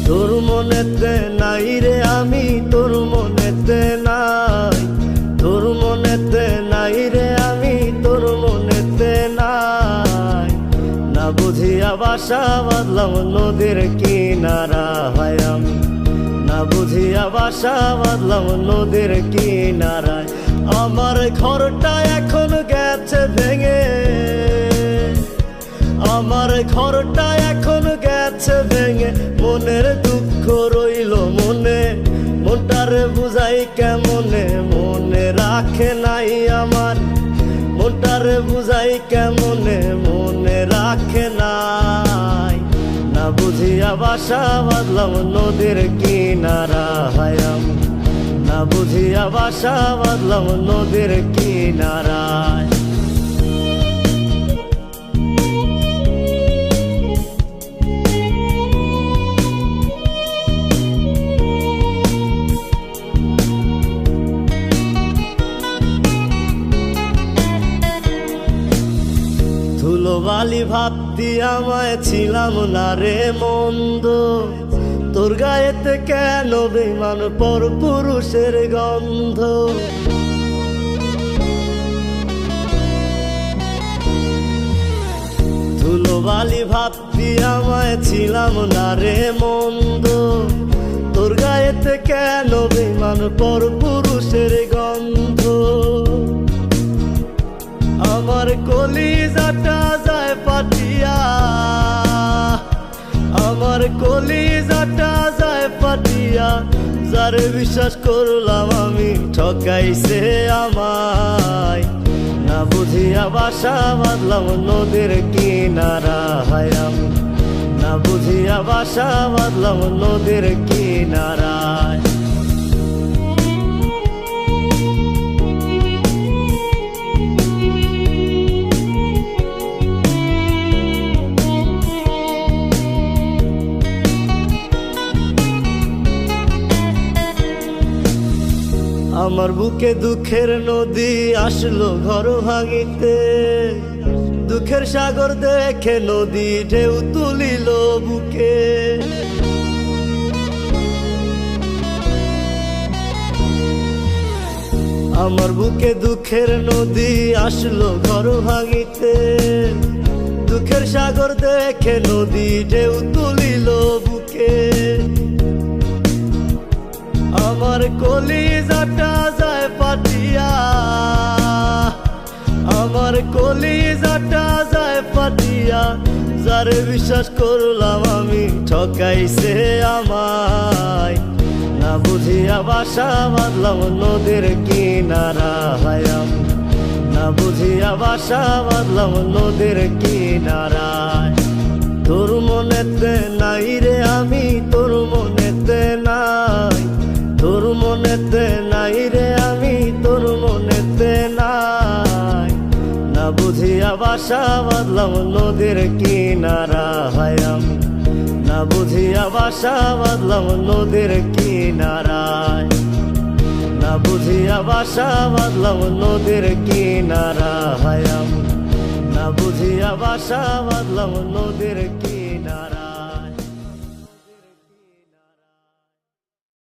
তোর মনেতে নাই রে আমি, তোর মনেতে নাই, তোর মনেতে নাই রে আমি, তোর মনেতে নাই। না বুঝিয়া বাসা বাঁধলাম নদীর কিনারায় আমি, না বুঝিয়া বাসা বাঁধলাম নদীর কিনারায়। আমার ঘরটা এখন গেছে ভেঙে, আমার ঘরটা এখন গেছে ভেঙে। মনের দুঃখ রইল মনে, মনটারে বুঝাই কেমনে, মনে রাখে নাই আমার, মনটারে বুঝাই কেমনে, মনে রাখে নাই। না বুঝিয়া বাসা বাঁধলাম নদীর কিনারায় আমি, না বুঝিয়া বাসা বাঁধলাম নদীর কিনারায়। ধুলোবালি ভাবতি আমায় ছিলাম না রে মন্দ, তোর গায়েতে কেন বেঈমান পর পুরুষের গন্ধ। ধুলোবালি ভাবতি আমায় ছিলাম না রে মন্দ, তোর গায়েতে কেন বেঈমান পর পুরুষের গন্ধ। আমার কলিজাটা যায় ফাটিয়া, আমার কলিজাটা যায় ফাটিয়া। যারে বিশ্বাস করলাম আমি ঠকাইছে আমায়, না বুঝিয়া বাসা বাঁধলাম নদীর কিনারায় আমি, না বুঝিয়া বাসা বাঁধলাম নদীর কিনারায়। আমার বুকে দুঃখের নদী আসলো ঘর ভাঙিতে, দুঃখের সাগর দেখে নদী ঢেউ তুলিল বুকে। আমার বুকে দুঃখের নদী আসলো ঘর ভাঙিতে, দুঃখের সাগর দেখে নদী ঢেউ তুলিল বুকে। আমার কলিজাটা যায় ফাটিয়া, আমার কলিজাটা যায় ফাটিয়া। যারে বিশ্বাস করলাম আমি ঠকাইছে আমায়, না বুঝিয়া বাসা বাঁধলাম নদীর কিনারায় আমি, না বুঝিয়া বাসা বাঁধলাম নদীর কিনারায়। তোর মনেতে নাই রে আমি, তোর মনেতে নাই, তোর মনেতে নাই রে আমি, তোর মনেতে নাই। না বুঝিয়া বাসা বাঁধলাম নদীর কিনারায় আমি, না বুঝিয়া বাসা বাঁধলাম নদীর কিনারায়, না বুঝিয়া বাসা বাঁধলাম নদীর কিনারায় আমি, না বুঝিয়া বাসা বাঁধলাম নদীর কিনারায়।